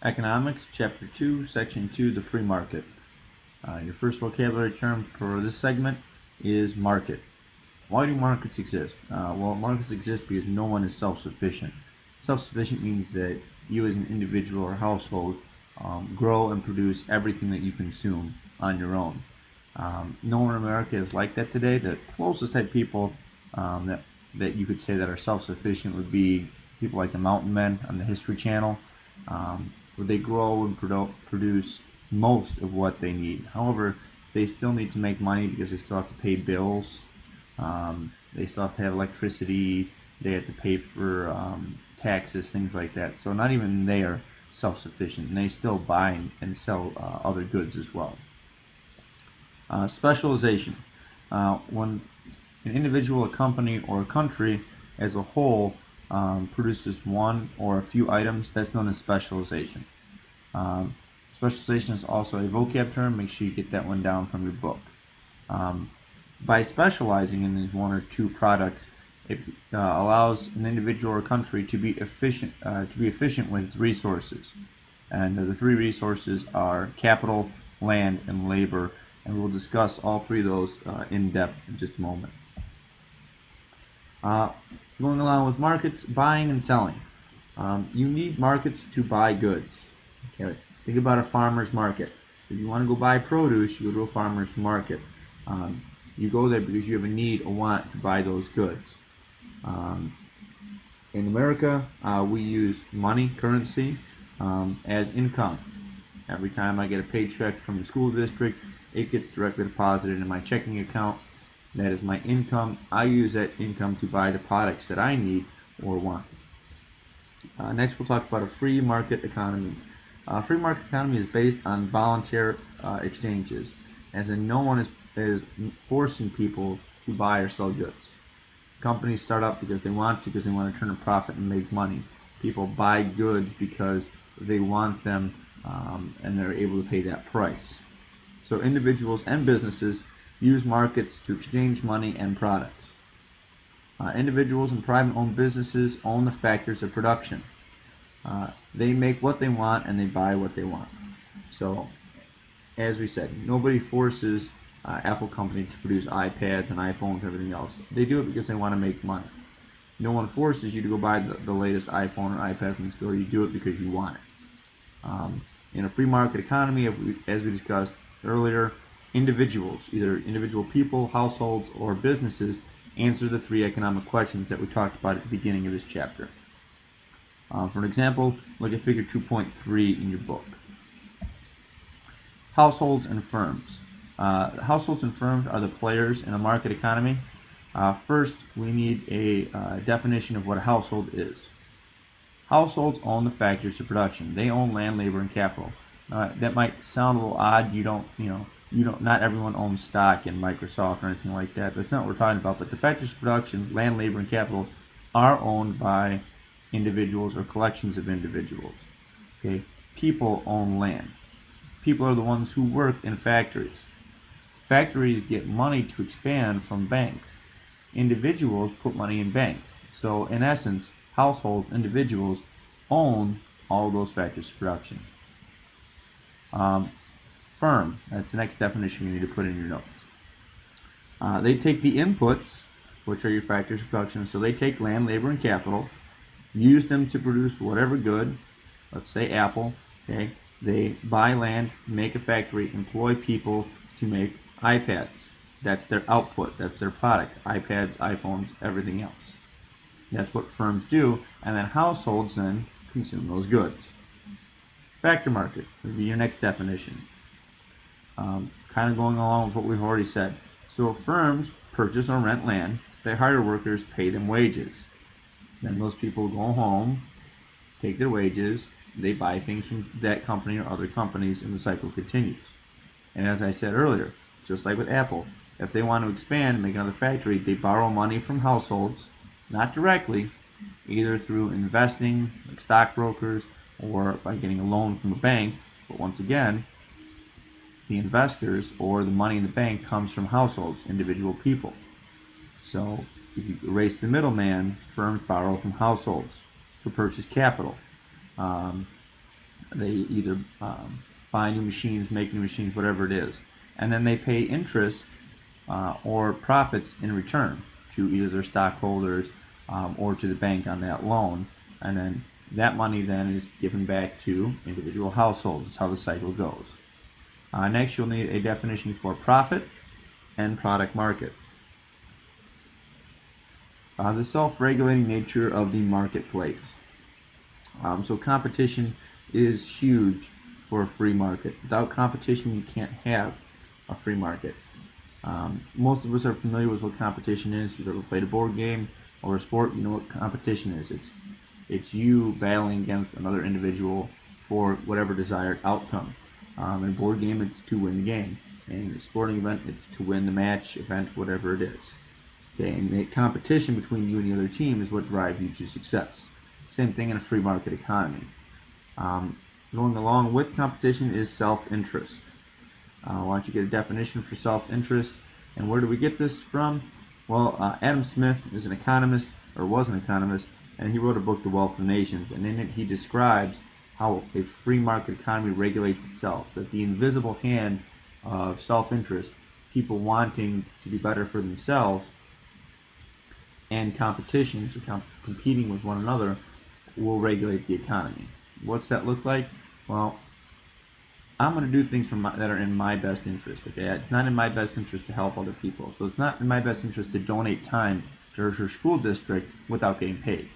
Economics, Chapter 2, Section 2, the free market. Your first vocabulary term for this segment is market. Why do markets exist? Well, markets exist because no one is self-sufficient. Self-sufficient means that you as an individual or household grow and produce everything that you consume on your own. No one in America is like that today. The closest type people that you could say that are self-sufficient would be people like the Mountain Men on the History Channel, where they grow and produce most of what they need. However, they still need to make money because they still have to pay bills. They still have to have electricity. They have to pay for taxes, things like that. So not even they are self-sufficient, and they still buy and sell other goods as well. Specialization. When an individual, a company, or a country as a whole produces one or a few items, that's known as specialization. Specialization is also a vocab term. Make sure you get that one down from your book. By specializing in these one or two products, it allows an individual or country to be efficient with its resources. And the three resources are capital, land, and labor. And we'll discuss all three of those in depth in just a moment. Going along with markets, buying and selling. You need markets to buy goods. Okay. Think about a farmer's market. If you want to go buy produce, you go to a farmer's market. You go there because you have a need, a want to buy those goods. In America, we use money, currency, as income. Every time I get a paycheck from the school district, it gets directly deposited in my checking account. That is my income. I use that income to buy the products that I need or want. Next, we'll talk about a free market economy. Free market economy is based on voluntary exchanges, as in no one is forcing people to buy or sell goods. Companies start up because they want to turn a profit and make money. People buy goods because they want them and they're able to pay that price. So individuals and businesses use markets to exchange money and products. Individuals and private-owned businesses own the factors of production. They make what they want and they buy what they want. So, as we said, nobody forces Apple Company to produce iPads and iPhones and everything else. They do it because they want to make money. No one forces you to go buy the latest iPhone or iPad from the store. You do it because you want it. In a free market economy, as we discussed earlier, individuals, either individual people, households, or businesses, answer the three economic questions that we talked about at the beginning of this chapter. For an example, look at figure 2.3 in your book. Households and firms. Households and firms are the players in a market economy. First, we need a definition of what a household is. Households own the factors of production. They own land, labor, and capital. That might sound a little odd. Not everyone owns stock in Microsoft or anything like that. That's not what we're talking about. But the factors of production, land, labor, and capital, are owned by individuals or collections of individuals. Okay, people own land. People are the ones who work in factories. Factories get money to expand from banks. Individuals put money in banks. So in essence, households, individuals own all those factors of production. Firm, that's the next definition you need to put in your notes. They take the inputs, which are your factors of production. So they take land, labor, and capital, use them to produce whatever good, let's say Apple. Okay, they buy land, make a factory, employ people to make iPads. That's their output, that's their product. iPads, iPhones, everything else. That's what firms do, and then households then consume those goods. Factor market would be your next definition. Kind of going along with what we've already said. So firms purchase or rent land, they hire workers, pay them wages. Then those people go home, take their wages, they buy things from that company or other companies, and the cycle continues. And as I said earlier, just like with Apple, if they want to expand and make another factory, they borrow money from households, not directly, either through investing, like stockbrokers, or by getting a loan from a bank. But once again, the investors or the money in the bank comes from households, individual people. So if you erase the middleman, firms borrow from households to purchase capital. They either buy new machines, make new machines, whatever it is, and then they pay interest or profits in return to either their stockholders or to the bank on that loan, and then that money then is given back to individual households. That's how the cycle goes. Next, you'll need a definition for profit and product market. The self-regulating nature of the marketplace. So competition is huge for a free market. Without competition, you can't have a free market. Most of us are familiar with what competition is. If you've ever played a board game or a sport, you know what competition is. It's you battling against another individual for whatever desired outcome. In a board game, it's to win the game. In a sporting event, it's to win the match, event, whatever it is. Okay, and the competition between you and the other team is what drives you to success. Same thing in a free market economy. Going along with competition is self-interest. Why don't you get a definition for self-interest? And where do we get this from? Well, Adam Smith is an economist, or was an economist, and he wrote a book, The Wealth of the Nations, and in it he describes how a free market economy regulates itself, that the invisible hand of self-interest, people wanting to be better for themselves, and competition, so competing with one another, will regulate the economy. What's that look like? Well, I'm going to do things that are in my best interest. Okay, it's not in my best interest to help other people. So it's not in my best interest to donate time to your school district without getting paid.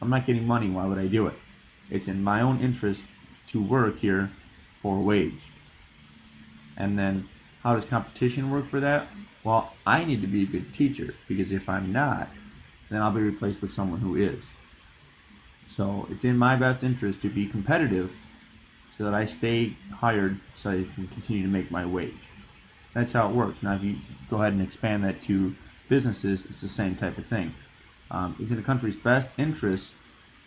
I'm not getting money. Why would I do it? It's in my own interest to work here for a wage. And then, how does competition work for that? Well, I need to be a good teacher, because if I'm not, then I'll be replaced with someone who is. So it's in my best interest to be competitive so that I stay hired so I can continue to make my wage. That's how it works. Now, if you go ahead and expand that to businesses, it's the same type of thing. It's in the country's best interest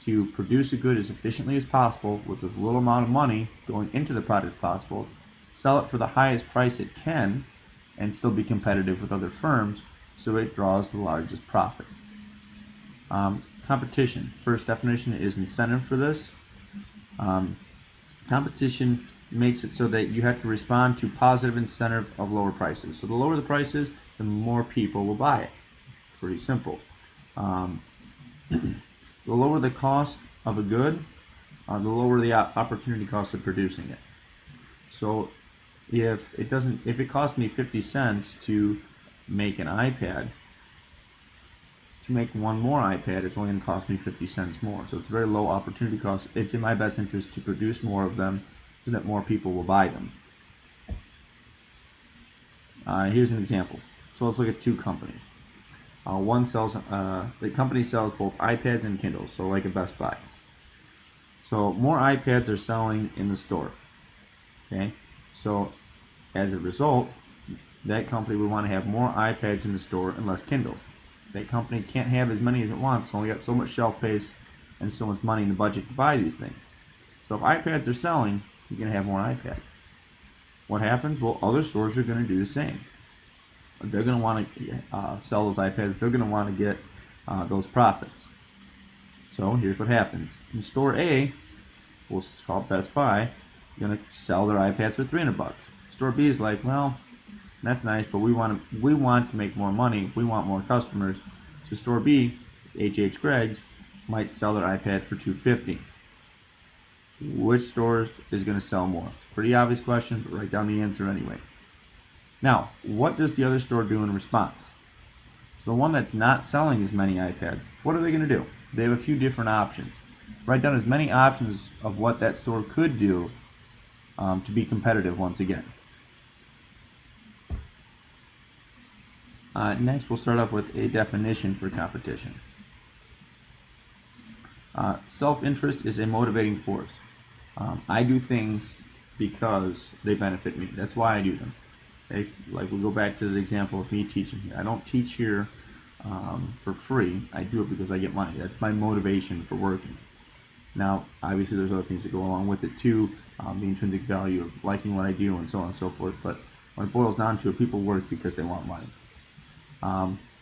to produce a good as efficiently as possible with as little amount of money going into the product as possible, sell it for the highest price it can, and still be competitive with other firms so it draws the largest profit. Competition. First definition is incentive for this. Competition makes it so that you have to respond to positive incentive of lower prices. So the lower the prices, the more people will buy it. Pretty simple. The lower the cost of a good, the lower the opportunity cost of producing it. So if it costs me 50 cents to make an iPad, to make one more iPad, it's only going to cost me 50 cents more. So it's very low opportunity cost. It's in my best interest to produce more of them so that more people will buy them. Here's an example. So let's look at two companies. The company sells both iPads and Kindles, so like a Best Buy. So more iPads are selling in the store. Okay, so as a result, that company would want to have more iPads in the store and less Kindles. That company can't have as many as it wants. It's only got so much shelf space and so much money in the budget to buy these things. So if iPads are selling, you're going to have more iPads. What happens? Well, other stores are going to do the same. They're going to want to sell those iPads. They're going to want to get those profits. So here's what happens. In store A, we'll call it Best Buy, they're going to sell their iPads for $300. Store B is like, well, that's nice, but we want to make more money. We want more customers. So store B, H.H. Greg's, might sell their iPad for $250. Which store is going to sell more? It's a pretty obvious question, but write down the answer anyway. Now, what does the other store do in response? So the one that's not selling as many iPads, what are they going to do? They have a few different options. Write down as many options of what that store could do to be competitive once again. Next, we'll start off with a definition for competition. Self-interest is a motivating force. I do things because they benefit me. That's why I do them. Okay? Like we'll go back to the example of me teaching here. I don't teach here for free. I do it because I get money. That's my motivation for working. Now, obviously, there's other things that go along with it too, the intrinsic value of liking what I do and so on and so forth. But when it boils down to it, people work because they want money.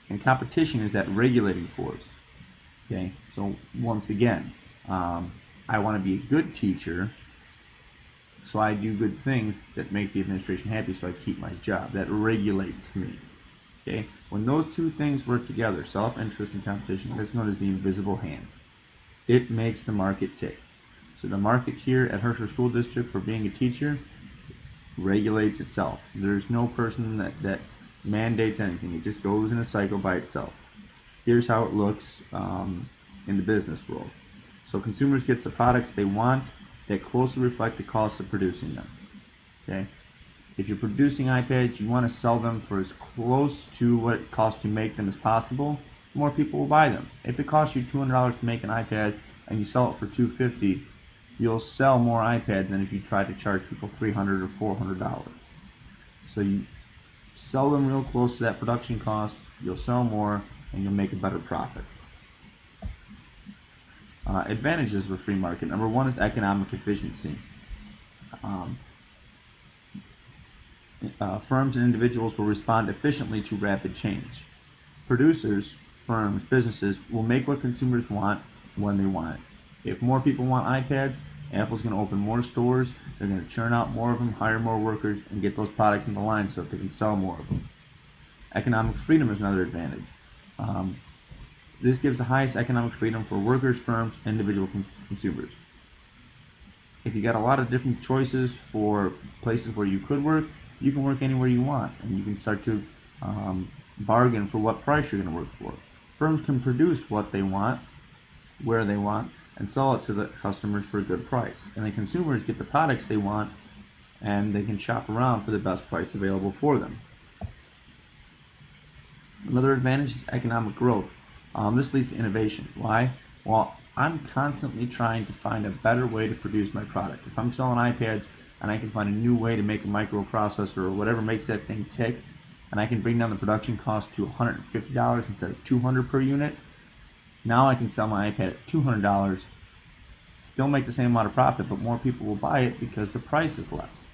And competition is that regulating force. Okay, so once again, I want to be a good teacher So I do good things that make the administration happy, so I keep my job. That regulates me. Okay? When those two things work together, self-interest and competition, that's known as the invisible hand. It makes the market tick. So the market here at Herscher School District for being a teacher regulates itself. There's no person that mandates anything. It just goes in a cycle by itself. Here's how it looks in the business world. So consumers get the products they want that closely reflect the cost of producing them. Okay? If you're producing iPads, you want to sell them for as close to what it costs to make them as possible. More people will buy them. If it costs you $200 to make an iPad and you sell it for $250, you'll sell more iPads than if you try to charge people $300 or $400. So you sell them real close to that production cost, you'll sell more, and you'll make a better profit. Advantages of a free market. Number one is economic efficiency. Firms and individuals will respond efficiently to rapid change. Producers, firms, businesses will make what consumers want when they want it. If more people want iPads, Apple's going to open more stores, they're going to churn out more of them, hire more workers, and get those products in the line so that they can sell more of them. Economic freedom is another advantage. This gives the highest economic freedom for workers, firms, and individual consumers. If you got a lot of different choices for places where you could work, you can work anywhere you want, and you can start to bargain for what price you're going to work for. Firms can produce what they want, where they want, and sell it to the customers for a good price. And the consumers get the products they want, and they can shop around for the best price available for them. Another advantage is economic growth. This leads to innovation. Why? Well, I'm constantly trying to find a better way to produce my product. If I'm selling iPads and I can find a new way to make a microprocessor or whatever makes that thing tick, and I can bring down the production cost to $150 instead of $200 per unit, now I can sell my iPad at $200, still make the same amount of profit, but more people will buy it because the price is less.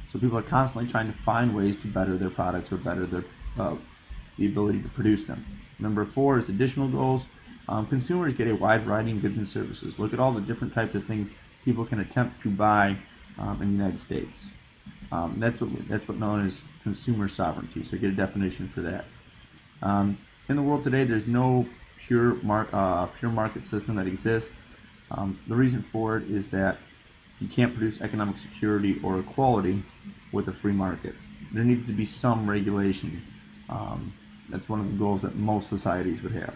So people are constantly trying to find ways to better their products or better their the ability to produce them. Number 4 is additional goals. Consumers get a wide variety of goods and services. Look at all the different types of things people can attempt to buy in the United States. That's what known as consumer sovereignty. So get a definition for that. In the world today, there's no pure market system that exists. The reason for it is that you can't produce economic security or equality with a free market. There needs to be some regulation. That's one of the goals that most societies would have.